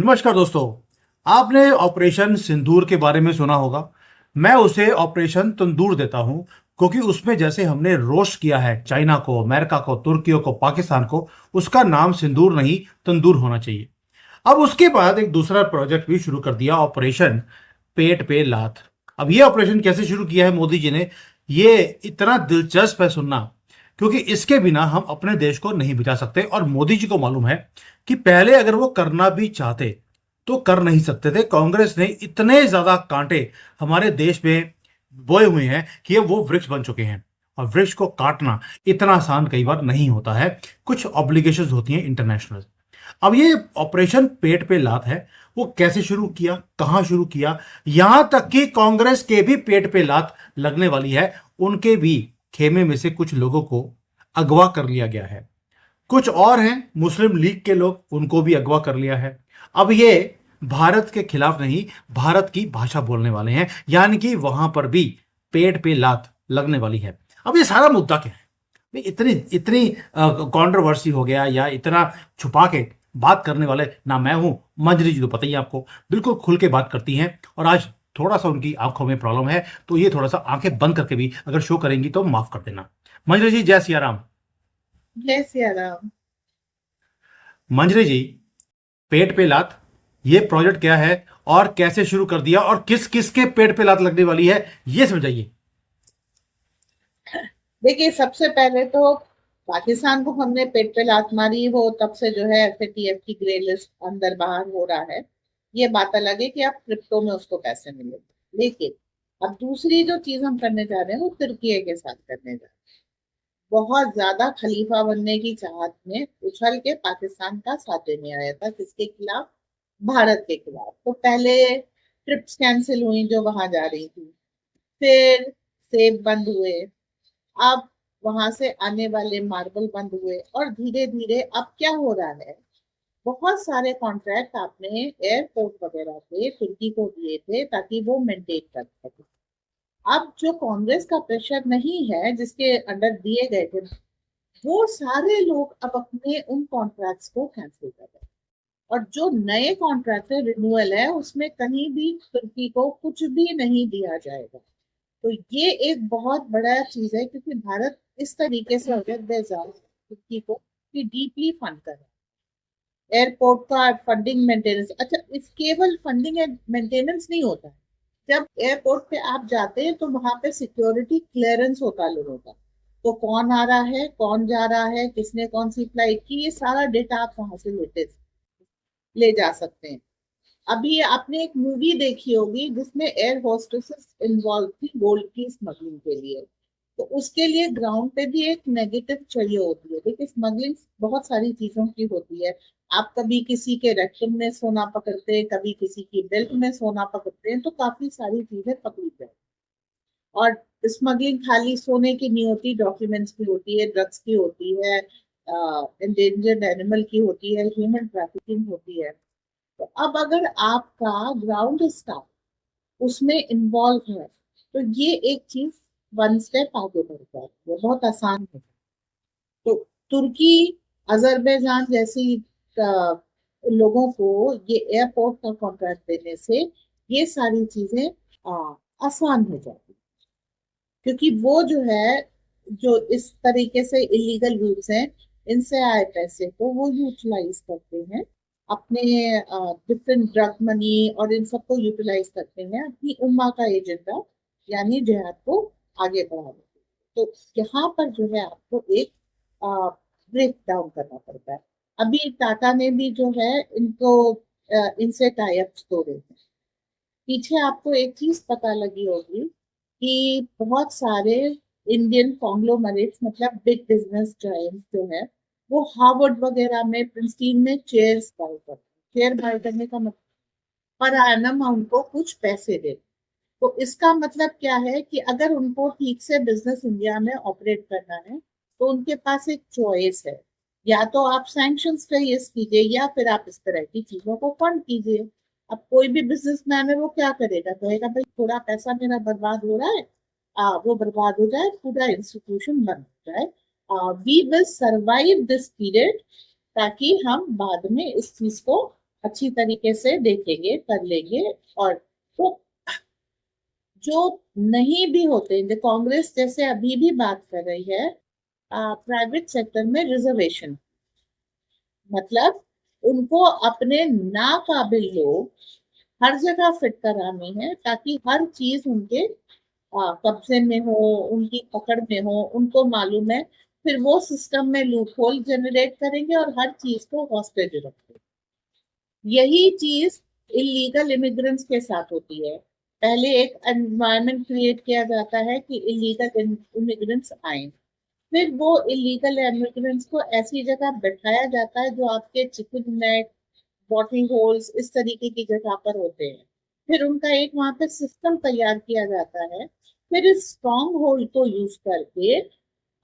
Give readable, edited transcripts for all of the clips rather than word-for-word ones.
नमस्कार दोस्तों। आपने ऑपरेशन सिंदूर के बारे में सुना होगा। मैं उसे ऑपरेशन तंदूर देता हूं, क्योंकि उसमें जैसे हमने रोस्ट किया है चाइना को, अमेरिका को, तुर्की को, पाकिस्तान को, उसका नाम सिंदूर नहीं तंदूर होना चाहिए। अब उसके बाद एक दूसरा प्रोजेक्ट भी शुरू कर दिया, ऑपरेशन पेट पे लात। अब ये ऑपरेशन कैसे शुरू किया है मोदी जी ने, ये इतना दिलचस्प है सुनना, क्योंकि इसके बिना हम अपने देश को नहीं बचा सकते। और मोदी जी को मालूम है कि पहले अगर वो करना भी चाहते तो कर नहीं सकते थे। कांग्रेस ने इतने ज्यादा कांटे हमारे देश में बोए हुए हैं कि ये वो वृक्ष बन चुके हैं। और वृक्ष को काटना इतना आसान कई बार नहीं होता है, कुछ ऑब्लिगेशंस होती हैं इंटरनेशनल। अब ये ऑपरेशन पेट पे लात है, वो कैसे शुरू किया, कहां शुरू किया, यहां तक कि कांग्रेस के भी पेट पे लात लगने वाली है। उनके भी खेमे में से कुछ लोगों को अगवा कर लिया गया है। कुछ और हैं मुस्लिम लीग के लोग, उनको भी अगवा कर लिया है। अब ये भारत के खिलाफ नहीं, भारत की भाषा बोलने वाले हैं, यानी कि वहां पर भी पेट पे लात लगने वाली है। अब ये सारा मुद्दा क्या है भाई? इतनी इतनी कंट्रोवर्सी हो गया, या इतना छुपा के बात करने वाले ना मैं हूं। मंजरी जी तो पता ही है आपको, बिल्कुल खुल के बात करती हैं। और आज थोड़ा सा उनकी आंखों में प्रॉब्लम है, तो ये थोड़ा सा आंखें बंद करके भी अगर शो करेंगी तो माफ कर देना। मंजरी जी, जय सिया राम। जय सिया राम। मंजरी जी, पेट पे लात, ये प्रोजेक्ट क्या है और कैसे शुरू कर दिया, और किस किस के पेट पे लात लगने वाली है, ये समझाइए। देखिए, सबसे पहले तो पाकिस्तान को हमने पेट पे लात मारी, वो तब से जो है एफएटीएफ की ग्रे लिस्ट अंदर बाहर हो रहा है। ये बात अलग है कि आप क्रिप्टो में उसको पैसे मिलेंगे, लेकिन अब दूसरी जो चीज हम करने जा रहे हैं वो तुर्की के साथ करने जा रहे हैं। बहुत ज्यादा खलीफा बनने की चाहत में उछल के पाकिस्तान का साथ देने आया था, किसके खिलाफ? भारत के खिलाफ। तो पहले ट्रिप्स कैंसिल हुई जो वहां जा रही थी, फिर सेब बंद हुए, अब वहां से आने वाले मार्बल बंद हुए, और धीरे धीरे अब क्या हो रहा है, बहुत सारे कॉन्ट्रैक्ट आपने एयरपोर्ट वगैरह पे तुर्की को दिए थे ताकि वो मेंटेन कर सके। अब जो कांग्रेस का प्रेशर नहीं है जिसके अंडर दिए गए थे, वो सारे लोग अब अपने उन कॉन्ट्रैक्ट्स को कैंसिल कर रहे हैं। और जो नए कॉन्ट्रैक्ट है, रिन्यूअल है, उसमें कहीं भी तुर्की को कुछ भी नहीं दिया जाएगा। तो ये एक बहुत बड़ा चीज है, क्योंकि भारत इस तरीके से अगर बेजार तुर्की को कि डीपली फंड कर रहा है। एयरपोर्ट का फंडिंग मेंटेनेंस, अच्छा, इस केवल फंडिंग एंड मेंटेनेंस नहीं होता है। जब एयरपोर्ट पे आप जाते हैं तो वहां पे सिक्योरिटी क्लियरेंस होता है लोगों का। तो कौन आ रहा है, कौन जा रहा है, किसने कौन सी फ्लाइट की, ये सारा डेटा आप वहां से ले जा सकते हैं। अभी आपने एक मूवी देखी होगी जिसमें एयर होस्टेसेस इन्वॉल्व थी गोल्ड की स्मगलिंग के लिए। तो उसके लिए ग्राउंड पे भी एक नेगेटिव चाहिए होती है। देखिए, स्मगलिंग बहुत सारी चीजों की होती है। आप कभी किसी के रेक्टम में सोना पकड़ते हैं, कभी किसी की बेल्ट में सोना पकड़ते हैं, तो काफी सारी चीजें पकड़ी जाए। और स्मगलिंग खाली सोने की नहीं होती, डॉक्यूमेंट्स की होती है, ड्रग्स की होती है, इंडेंजर्ड एनिमल की होती है, ह्यूमन ट्रैफिकिंग होती है। तो अब अगर आपका ग्राउंड स्टाफ उसमें इन्वॉल्व है, तो ये एक चीज वन स्टेप आगे बढ़ जाती है, बहुत आसान है। तो तुर्की, अजरबैजान जैसी लोगों को ये एयरपोर्ट का कॉन्ट्रैक्ट देने से ये सारी चीजें आसान हो जाती, क्योंकि वो जो है, जो इस तरीके से इलीगल रूट्स हैं, इनसे आए पैसे को वो यूटिलाइज करते हैं अपने डिफरेंट ड्रग मनी, और इन सबको यूटिलाइज करते हैं अपनी उम्मा का एजेंडा, यानी जिहाद को आगे बढ़ाने के लिए। तो यहाँ पर जो है आपको एक ब्रेक डाउन करना पड़ता है। अभी टाटा ने भी जो है इनको इनसे टाई अप्स तोड़े हैं। पीछे आपको एक चीज पता लगी होगी कि बहुत सारे इंडियन कॉन्ग्लोमरेट्स, मतलब बिग बिजनेस जायंट्स जो है, वो हार्वर्ड वगैरह में, प्रिंसटन में चेयर्स बाय करते हैं। शेयर बाय करने का मतलब पर एनम उनको कुछ पैसे दे। तो इसका मतलब क्या है कि अगर उनको ठीक से बिजनेस इंडिया में ऑपरेट करना है, तो उनके पास एक चॉइस है। या तो आप सैंक्शंस फेस कीजिए, या फिर आप इस तरह की चीजों को फंड कीजिए। अब कोई भी बिजनेसमैन है, वो क्या करेगा? कहेगा भाई थोड़ा पैसा मेरा बर्बाद हो रहा है, वो बर्बाद हो जाए, पूरा इंस्टीट्यूशन बंद हो जाए, we will survive this period, ताकि हम बाद में इस चीज को अच्छी तरीके से देखेंगे, कर लेंगे। और तो जो नहीं भी होते, जो कांग्रेस जैसे अभी भी बात कर रही है प्राइवेट सेक्टर में रिजर्वेशन, मतलब उनको अपने नाकाबिल लोग हर जगह फिट कराने हैं ताकि हर चीज उनके कब्जे में हो, उनकी पकड़ में हो, उनको मालूम है। फिर वो सिस्टम में लूप होल जनरेट करेंगे और हर चीज को हॉस्टेज रखेंगे। यही चीज इलीगल इमिग्रेंट्स के साथ होती है। पहले एक एनवायरनमेंट क्रिएट किया जाता है कि इलीगल इमिग्रेंट्स आए, फिर वो इलीगल इमिग्रेंट्स को ऐसी जगह बैठाया जाता है जो आपके चिकन नेट, वॉटरिंग होल्स इस तरीके की जगह पर होते हैं। फिर उनका एक वहां पे सिस्टम तैयार किया जाता है। फिर इस स्ट्रॉन्ग होल्ड को यूज करके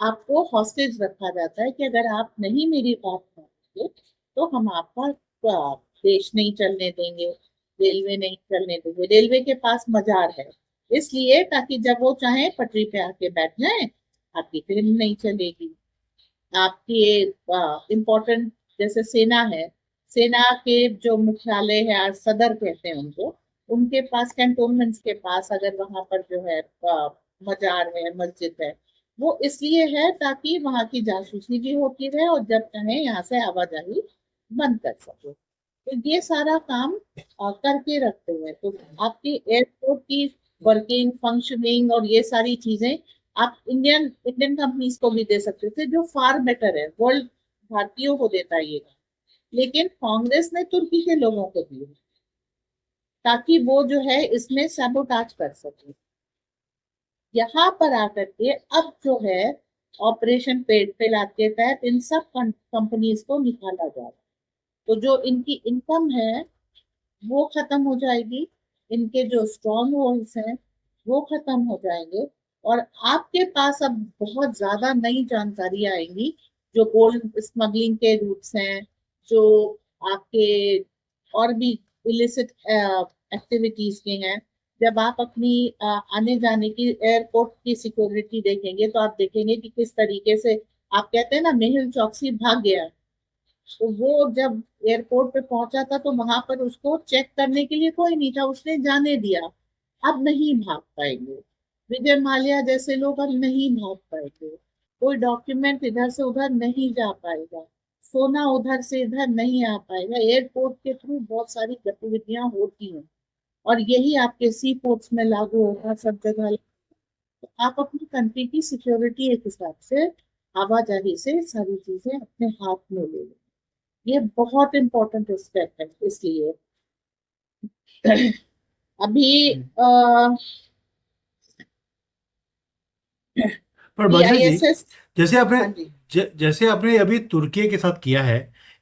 आपको हॉस्टेज रखा जाता है कि अगर आप नहीं मेरी बात मानोगे तो हम आपका देश नहीं चलने देंगे, रेलवे नहीं चलने देंगे। रेलवे के पास मजार है इसलिए ताकि जब वो चाहे पटरी पे आके बैठ जाए, आपकी ट्रेन नहीं चलेगी। आपके इम्पोर्टेंट जैसे सेना है, सेना के जो मुख्यालय है, सदर कहते हैं उनको, उनके पास कैंटोनमेंट्स के पास अगर वहां पर जो है मजार है, मस्जिद है, वो इसलिए है ताकि वहां की जासूसी भी होती रहे और जब चाहे यहाँ से आवाजाही बंद कर सके। तो ये सारा काम करके रखते हुए तो आपकी एयरपोर्ट की वर्किंग, फंक्शनिंग और ये सारी चीजें आप इंडियन इंडियन कंपनीज को भी दे सकते थे, जो फार बेटर है। वर्ल्ड भारतीयों को देता है ये, लेकिन कांग्रेस ने तुर्की के लोगों को दिए ताकि वो जो है इसमें सैबोटाज कर सके। यहाँ पर आकर के अब जो है ऑपरेशन पेट पे लात के तहत इन सब कंपनीज को निकाला जा रहा है। तो जो इनकी इनकम है वो खत्म हो जाएगी, इनके जो स्ट्रॉन्ग होल्ड्स हैं वो खत्म हो जाएंगे, और आपके पास अब बहुत ज्यादा नई जानकारी आएंगी जो गोल्ड स्मगलिंग के रूट्स हैं, जो आपके और भी इलिसिट एक्टिविटीज के हैं। जब आप अपनी आने जाने की एयरपोर्ट की सिक्योरिटी देखेंगे तो आप देखेंगे कि किस तरीके से, आप कहते हैं ना मेहुल चौकसी भाग गया, तो वो जब एयरपोर्ट पे पहुंचा था तो वहां पर उसको चेक करने के लिए कोई नहीं था, उसने जाने दिया। अब नहीं भाग पाएंगे, विजय माल्या जैसे लोग अब नहीं भाग पाएंगे। कोई डॉक्यूमेंट इधर से उधर नहीं जा पाएगा, सोना उधर से इधर नहीं आ पाएगा। एयरपोर्ट के थ्रू बहुत सारी गतिविधियां होती हैं और यही आपके सी पोर्ट्स में लागू होगा, सब जगह। तो आप अपनी कंट्री की सिक्योरिटी एक हिसाब से आवाजाही से सारी चीजें अपने हाथ में ले लें। ये बहुत इंपॉर्टेंट स्टेप है। इसलिए अभी पर मंजरी जी, बीआईएसएस। जैसे आपने हाँ जी। जैसे आपने अभी तुर्की के साथ किया है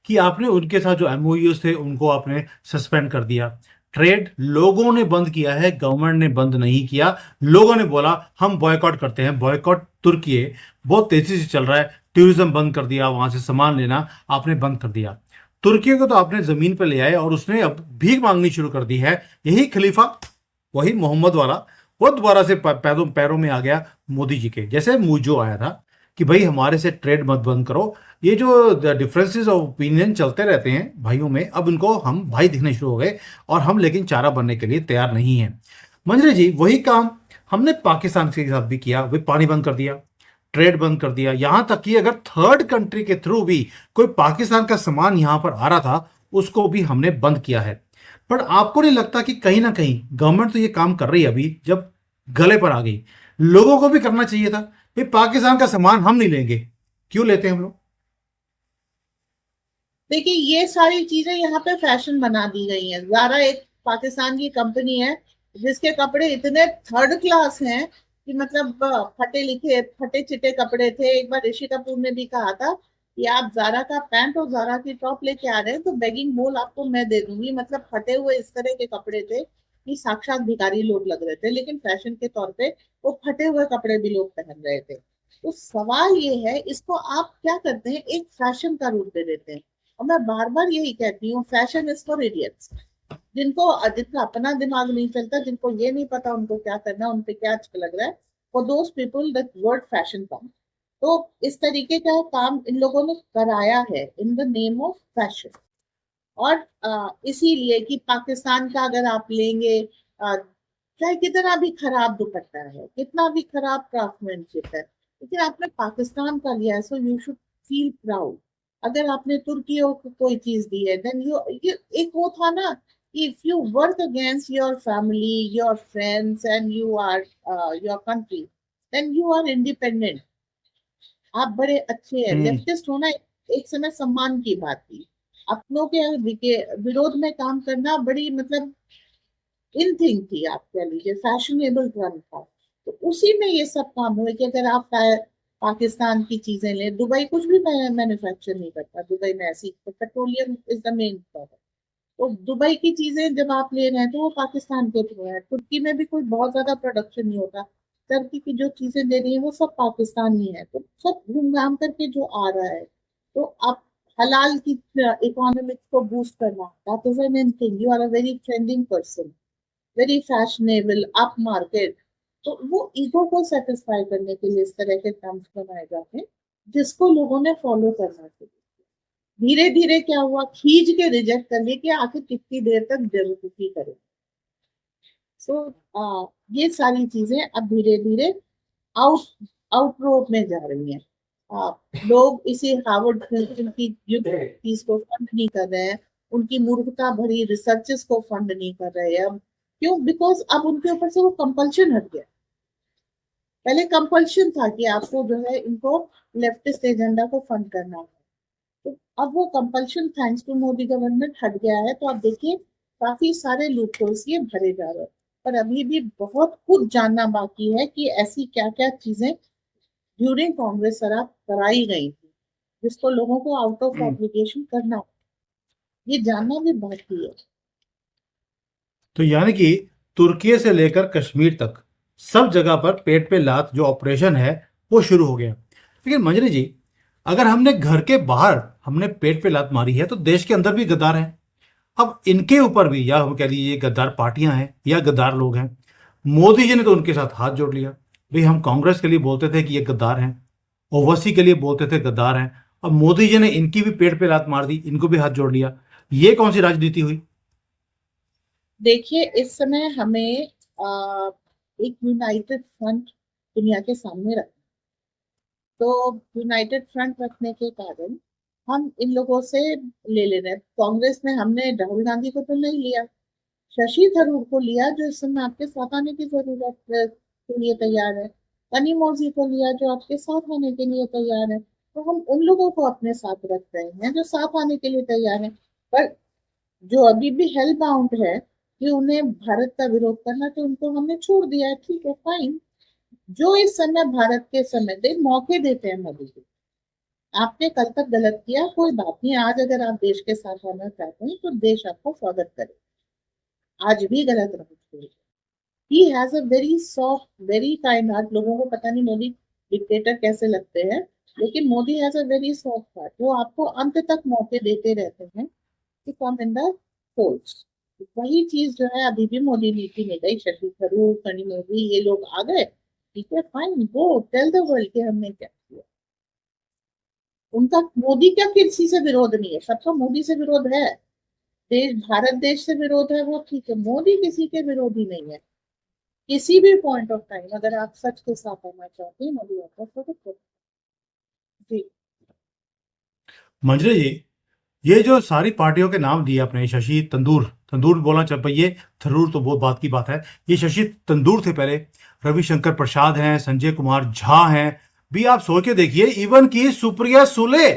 कि आपने उनके साथ जो एमओयूज थे उनको आपने सस्पेंड कर दिया। ट्रेड लोगों ने बंद किया है, गवर्नमेंट ने बंद नहीं किया। लोगों ने बोला हम बॉयकॉट करते हैं। बॉयकॉट तुर्की बहुत तेजी से चल रहा है। टूरिज्म बंद कर दिया, वहां से सामान लेना आपने बंद कर दिया। तुर्की को तो आपने जमीन पर ले आए और उसने अब भीख मांगनी शुरू कर दी है। यही खलीफा, वही मोहम्मद वाला, वो दोबारा से पैरों पैरों में आ गया मोदी जी के। जैसे मूजो आया था कि भाई हमारे से ट्रेड मत बंद करो। ये जो डिफरेंसेस ऑफ ओपिनियन चलते रहते हैं भाइयों में, अब इनको हम भाई दिखने शुरू हो गए और हम लेकिन चारा बनने के लिए तैयार नहीं हैं। मंजरी जी, वही काम हमने पाकिस्तान के साथ भी किया। वे पानी बंद कर दिया, ट्रेड बंद कर दिया, यहां तक कि अगर थर्ड कंट्री के थ्रू भी कोई पाकिस्तान का सामान यहां पर आ रहा था उसको भी हमने बंद किया है। पर आपको नहीं लगता कि कहीं ना कहीं गवर्नमेंट तो ये काम कर रही है, अभी जब गले पर आ गई, लोगों को भी करना चाहिए था? भाई पाकिस्तान का सामान हम नहीं लेंगे, क्यों लेते हैं हम लोग? देखिए ये सारी चीजें यहाँ पे फैशन बना दी गई हैं। जारा एक पाकिस्तान की कंपनी है जिसके कपड़े इतने थर्ड क्लास हैं कि मतलब फटे लिखे फटे चिटे कपड़े थे। एक बार ऋषि कपूर ने भी कहा था कि आप जारा का पैंट और जारा की टॉप लेके आ रहे हैं तो बेगिंग मोल आपको मैं दे दूंगी। मतलब फटे हुए इस तरह के कपड़े थे कि साक्षात भिखारी लोग लग रहे थे, लेकिन फैशन के तौर पे वो फटे हुए कपड़े भी लोग पहन रहे थे। तो सवाल ये है, इसको आप क्या करते हैं, एक फैशन का रूप दे देते हैं। और मैं बार बार यही कहती हूँ, फैशन इज फॉर इडियट्स। जिनका अपना दिमाग नहीं चलता, जिनको ये नहीं पता उनको क्या करना, उन पे क्या अच्छा लग रहा है, for those people that word fashion come. तो इस तरीके का काम इन लोगों ने कराया है in the name of fashion. और इसीलिए कि पाकिस्तान का अगर आप लेंगे, चाहे कितना भी खराब दुपट्टा है, कितना भी खराब क्राफ्टमैनशिप है, लेकिन आपने पाकिस्तान का लिया है, so you should feel proud. अगर आपने तुर्कियों को कोई चीज दी है, देन यू एक वो था ना, if you work against your family, your friends and you are your country, then you are independent. आप बड़े अच्छे हैं, हम्म। लेफ्टिस्ट होना एक समय सम्मान की बात थी। अपनों के विरोध में काम करना बड़ी मतलब इन थिंग थी, आप कह लीजिए फैशनेबल ट्रेंड था। तो उसी में ये सब काम हुए कि अगर आप पाकिस्तान की चीजें लें, दुबई कुछ भी मैन्युफैक्चर नहीं करता, दुबई में ऐसी petroleum is the main product. तो दुबई की चीजें जब आप ले रहे हैं तो वो पाकिस्तान के थ्रू है। तुर्की में भी कोई बहुत ज्यादा प्रोडक्शन नहीं होता, टर्की की जो चीजें ले रही है वो सब पाकिस्तानी है। तो सब घूम घाम करके जो आ रहा है, तो आप हलाल की इकोनॉमिक्स को बूस्ट करना, that is an thing. You are a very trending person, very fashionable, up market. तो वो ईगो को सेटिस्फाई करने के लिए इस तरह के टर्म्स बनाए जाते हैं, जिसको लोगों ने फॉलो करना चाहिए। धीरे धीरे क्या हुआ, खींच के रिजेक्ट कर लिए कि आखिर कितनी देर तक बेवकूफी करे। सो ये सारी चीजें अब धीरे धीरे आउट आउटरोड में जा रही हैं। लोग इसी हार्वर्ड की चीज को फंड नहीं कर रहे हैं, उनकी मूर्खता भरी रिसर्चेस को फंड नहीं कर रहे हैं। अब क्यों? बिकॉज अब उनके ऊपर से वो कंपल्शन हट गया। पहले कंपल्शन था कि आपको जो है इनको लेफ्टिस्ट एजेंडा को फंड करना है, तो अब वो compulsion thanks to Modi government हट गया है। तो आप देखिए काफी सारे लूपहोल्स ये भरे जा रहे हैं। पर अभी भी बहुत कुछ जानना बाकी है कि ऐसी क्या क्या चीजें ड्यूरिंग कांग्रेस सराय कराई गई थी, जिसको लोगों को आउट ऑफ हम्म। ऑब्लिगेशन करना, ये जानना भी बाकी है। तो यानी कि तुर्की से लेकर कश्मीर तक सब जगह पर पेट पे लात जो ऑपरेशन है वो शुरू हो गया। लेकिन मंजरी जी, अगर हमने घर के बाहर हमने पेट पे लात मारी है तो देश के अंदर भी गद्दार हैं। अब इनके ऊपर भी, या हम कह लीजिए गद्दार पार्टियां हैं या गद्दार लोग हैं। मोदी जी ने तो उनके साथ हाथ जोड़ लिया। भाई हम कांग्रेस के लिए बोलते थे कि ये गद्दार हैं, ओवैसी के लिए बोलते थे गद्दार हैं, अब मोदी जी ने इनकी भी पेट पे लात मार दी, इनको भी हाथ जोड़ लिया। ये कौन सी राजनीति हुई? देखिए इस समय हमें एक यूनाइटेड फ्रंट दुनिया के सामने रखना। तो यूनाइटेड फ्रंट रखने के कारण हम इन लोगों से ले रहे हैं। कांग्रेस में हमने राहुल गांधी को तो नहीं लिया, शशि थरूर को लिया जो इस समय आपके साथ आने की जरूरत के लिए तैयार है। कनिमोझी को लिया जो आपके साथ आने के लिए तैयार है। तो हम उन लोगों को अपने साथ रख रहे हैं जो साथ आने के लिए तैयार है। पर जो अभी भी हेल बाउंड है कि उन्हें भारत का विरोध करना, तो उनको हमने छोड़ दिया है। ठीक है, फाइन। जो इस समय भारत के समय दे मौके देते हैं मोदी जी। आपने कल तक गलत किया, कोई बात नहीं, आज अगर आप देश के साथ आना चाहते हैं तो देश आपको स्वागत करे। आज भी गलत रहे। He has a very soft, very kind heart. लोगों को पता नहीं मोदी डिक्टेटर कैसे लगते हैं, लेकिन Modi has a very soft heart. वो आपको अंत तक मौके देते रहते हैं कि कम इन द फोल्ड्स। वही चीज जो है अभी भी मोदी नीति में गई। शशि थरूर, कनिमोझी, ये लोग आ गए, ठीक है, fine, go tell the world कि हमने क्या किया। उनका मोदी क्या किसी से विरोध नहीं है, सबका मोदी से विरोध है। देश, भारत देश से विरोध है वो ठीक है, मोदी किसी के विरोधी नहीं है। किसी भी पॉइंट ऑफ टाइम अगर आप सच के साथ आना चाहते हैं, मोदी आपका स्वागत करो। जी। मंजरी जी, ये जो सारी पार्टियों के नाम दिए आपने, शशि तंदूर, तंदूर बोलना चाह पाइए, थरूर तो बहुत बात की बात है। ये शशि तंदूर थे पहले, रविशंकर प्रसाद हैं, संजय कुमार झा हैं, भी आप सोच के देखिए, इवन की सुप्रिया सुले,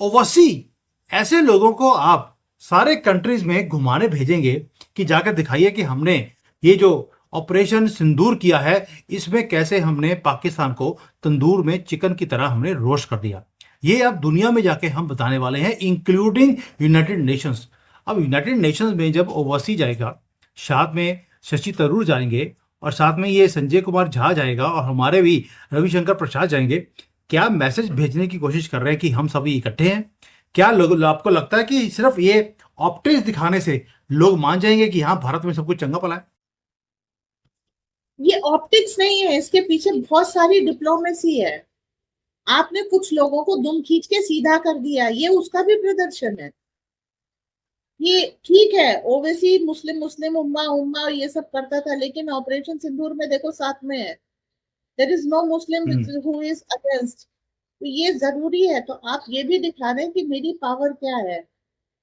ओवैसी, ऐसे लोगों को आप सारे कंट्रीज में घुमाने भेजेंगे कि जाकर दिखाइए कि हमने ये जो ऑपरेशन सिंदूर किया है, इसमें कैसे हमने पाकिस्तान को तंदूर में चिकन की तरह हमने रोस्ट कर दिया। ये अब दुनिया में जाके हम बताने वाले हैं, इंक्लूडिंग यूनाइटेड नेशंस। अब यूनाइटेड नेशंस में जब ओवैसी जाएगा, साथ में शशि थरूर जाएंगे, और साथ में ये संजय कुमार झा जाएगा, और हमारे भी रविशंकर प्रसाद जाएंगे, क्या मैसेज भेजने की कोशिश कर रहे हैं कि हम सभी इकट्ठे हैं? क्या लोग, आपको लगता है कि सिर्फ ये ऑप्टिक्स दिखाने से लोग मान जाएंगे कि हाँ भारत में सब कुछ चंगा भला है? ये ऑप्टिक्स नहीं है, इसके पीछे बहुत सारी डिप्लोमेसी है। आपने कुछ लोगों को दुम खींच के सीधा कर दिया, ये उसका भी प्रदर्शन है। ये ठीक है, ओवैसी मुस्लिम मुस्लिम उम्मा उम्मा ये सब करता था, लेकिन ऑपरेशन सिंदूर में देखो साथ में है, there is no Muslim hmm who is against. तो ये जरूरी है, तो आप ये भी दिखा रहे हैं कि मेरी पावर क्या है।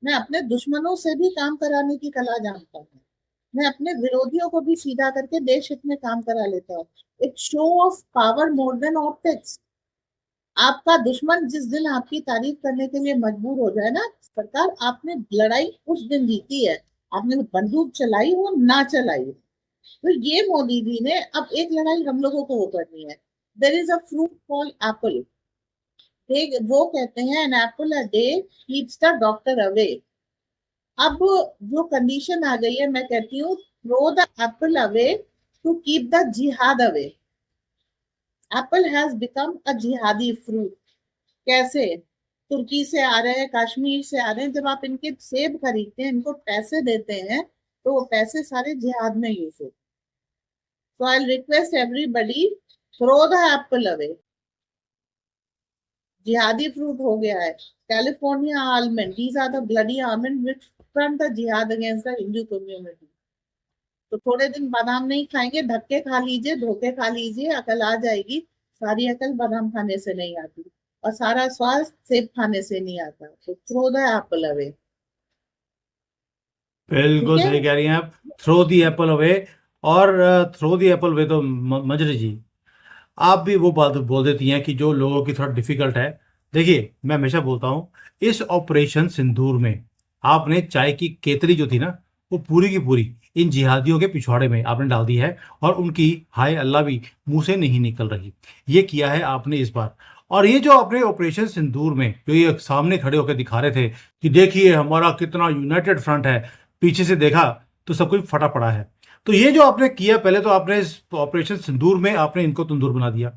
मैं अपने दुश्मनों से भी काम कराने की कला जानता हूँ, मैं अपने विरोधियों को भी सीधा करके देश हित में काम करा लेता हूँ। It show off power more than optics. आपका दुश्मन जिस दिन आपकी तारीफ करने के लिए मजबूर हो जाए ना, सरकार आपने लड़ाई उस दिन जीती है, आपने बंदूक चलाई हो ना चलाई हो। तो ये मोदी जी ने अब एक लड़ाई हम लोगों को वो करनी है। There is a fruit call apple, वो कहते हैं an apple a day keeps the doctor away. अब जो कंडीशन आ गई है, मैं कहती हूँ throw the apple away to keep the jihad away. Apple has become a jihadi fruit. कैसे? तुर्की से आ रहे हैं, कश्मीर से आ रहे हैं, जब आप इनके सेब खरीदते हैं, इनको पैसे देते हैं, तो वो पैसे सारे जिहाद में यूज होते। So I request everybody, throw the apple away. Jihadi fruit हो गया है। California almond, these are the bloody almond which front the jihad against the Hindu community. तो थोड़े दिन बादाम नहीं खाएंगे, धक्के खा लीजिए, धोखे खा लीजिए, अकल आ जाएगी। सारी अकल बादाम खाने से नहीं आती, और सारा स्वाद सेब खाने से नहीं आता। तो थ्रो द एप्पल अवे। ठीक बिल्कुल है। सही कह रही हैं आप, थ्रो दी एप्पल अवे। और थ्रो दी एप्पल अवे तो मंजरी जी, आप भी वो बात बोल देती हैं कि जो लोगों की थोड़ा डिफिकल्ट है। देखिए, मैं हमेशा बोलता हूँ, इस ऑपरेशन सिंदूर में आपने चाय की केतली जो थी ना, वो पूरी की पूरी इन जिहादियों के पिछवाड़े में आपने डाल दी है, और उनकी हाय अल्लाह भी मुंह से नहीं निकल रही। ये किया है आपने इस बार। और ये जो आपने ऑपरेशन सिंदूर में जो ये सामने खड़े होकर दिखा रहे थे कि देखिए हमारा कितना यूनाइटेड फ्रंट है, पीछे से देखा तो सब कुछ फटा पड़ा है। तो ये जो आपने किया, पहले तो आपने इस ऑपरेशन सिंदूर में आपने इनको तंदूर बना दिया,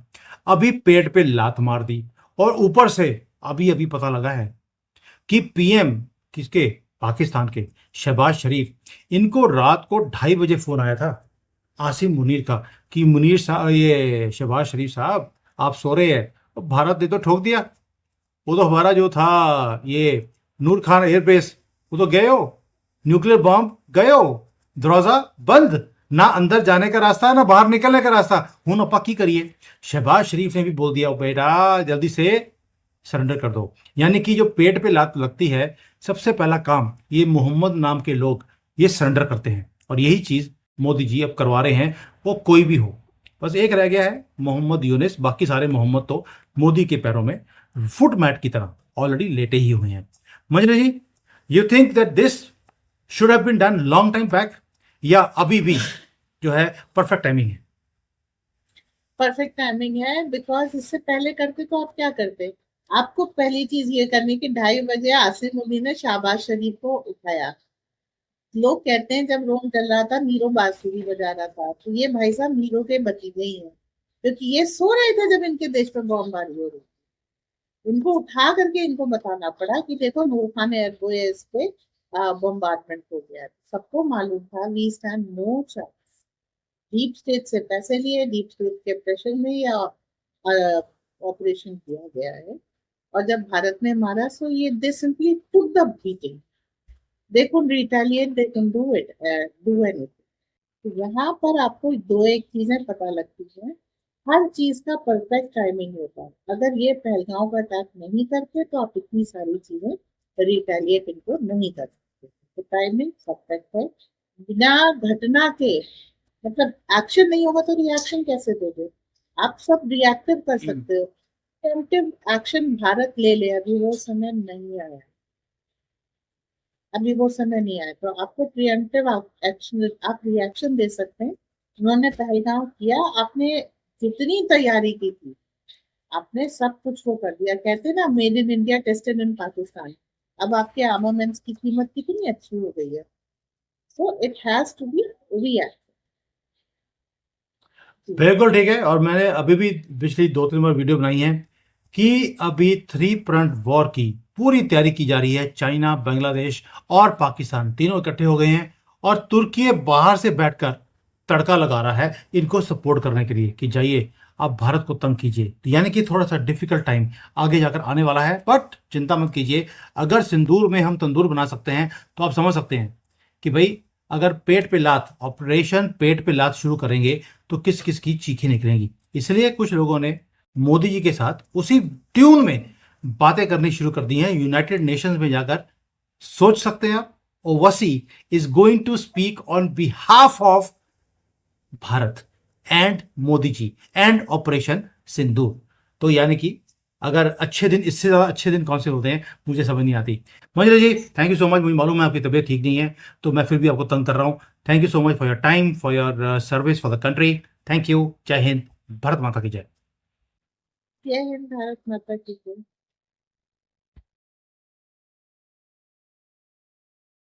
अभी पेट पे लात मार दी, और ऊपर से अभी अभी पता लगा है कि पीएम किसके, पाकिस्तान के शहबाज शरीफ, इनको रात को 2:30 बजे फोन आया था आसिम मुनीर का कि मुनीर साहब, ये शहबाज शरीफ साहब आप सो रहे हैं। तो भारत ने तो ठोक दिया, वो तो हमारा जो था ये नूर खान एयरबेस, वो तो गए हो, न्यूक्लियर बॉम्ब गए हो, दरवाजा बंद, ना अंदर जाने का रास्ता ना बाहर निकलने का रास्ता। हूं अपा की करिए। शहबाज शरीफ ने भी बोल दिया, बेटा जल्दी से सरेंडर कर दो। यानी कि जो पेट पे लात लगती है, सबसे पहला काम ये मोहम्मद नाम के लोग ये सरेंडर करते हैं, और यही चीज मोदी जी अब करवा रहे हैं, वो कोई भी हो। बस एक रह गया है मोहम्मद यूनिस, बाकी सारे मोहम्मद तो मोदी के पैरों में फुट मैट की तरह ऑलरेडी लेटे ही हुए हैं। Manjari ji, you think that this should have been done long time back, या अभी भी जो है परफेक्ट टाइमिंग है? परफेक्ट टाइमिंग है, बिकॉज इससे पहले करते तो आप क्या करते? आपको पहली चीज ये करनी कि 2:30 बजे आसिम मुनीर ने शाहबाज शरीफ को उठाया। लोग कहते हैं जब रोम चल रहा था नीरो बांसुरी बजा रहा था, तो ये भाई साहब नीरो के भतीजे ही हैं, क्योंकि ये सो रहे थे जब इनके देश पर बमबारी हो रही। इनको उठा करके इनको बताना पड़ा कि देखो नूर खान एयरबेस पे बम्बार्डमेंट हो गया है। सबको मालूम था we stand no chance. Deep state से पैसे लिए, डीप स्टेट के प्रेशर में ये ऑपरेशन किया गया है। और जब भारत ने मारा, सो ये दे simply took the beating. They could retaliate, they can do it, do anything. तो यहाँ पर आपको दो एक चीजें पता लगती हैं। हर चीज का परफेक्ट टाइमिंग होता है। अगर ये पहलगांव का अटैक नहीं करते, तो आप इतनी सारी चीजें रिटेलिएट इनको नहीं कर सकते। तो टाइमिंग परफेक्ट है। बिना घटना के, मतलब एक्शन नहीं होगा तो रिएक्शन कैसे दोगे? आप सब रिएक्टिव कर सकते हो, प्रिवेंटिव एक्शन भारत ले ले, अभी वो समय नहीं आया। अभी वो समय नहीं आया, तो आपको प्रिवेंटिव एक्शन, आप रिएक्शन दे सकते हैं। उन्होंने पहलगाम किया, आपने जितनी तैयारी की थी, आपने सब कुछ वो कर दिया। कहते हैं ना, made in India tested in Pakistan. अब आपके आर्मामेंट्स की कीमत कितनी अच्छी हो गई है। So it has to be react. बिल्कुल ठीक है। और मैंने अभी भी पिछली 2-3 बार वीडियो बनाई है कि अभी 3 फ्रंट वॉर की पूरी तैयारी की जा रही है। चाइना, बांग्लादेश और पाकिस्तान तीनों इकट्ठे हो गए हैं, और तुर्की बाहर से बैठकर तड़का लगा रहा है इनको सपोर्ट करने के लिए कि जाइए आप भारत को तंग कीजिए। तो यानी कि थोड़ा सा डिफिकल्ट टाइम आगे जाकर आने वाला है, बट चिंता मत कीजिए। अगर सिंदूर में हम तंदूर बना सकते हैं तो आप समझ सकते हैं कि भाई अगर पेट पे लात, ऑपरेशन पेट पे लात शुरू करेंगे तो किस किस की चीखें निकलेंगी। इसलिए कुछ लोगों ने मोदी जी के साथ उसी ट्यून में बातें करनी शुरू कर दी हैं। यूनाइटेड नेशंस में जाकर सोच सकते हैं आप, Owaisi is going to speak on behalf of Bharat and Modi ji and operation Sindoor. तो यानी कि अगर अच्छे दिन, इससे ज्यादा अच्छे दिन कौन से होते हैं मुझे समझ नहीं आती। मंजरी जी थैंक यू सो मच। मुझे मालूम है आपकी तबीयत ठीक नहीं है तो मैं फिर भी आपको तंग कर रहा हूं। Thank you so much for your time, for your service for the country. Thank you. जय हिंद, भारत माता की जय। जय हिंद, भारत माता की जय।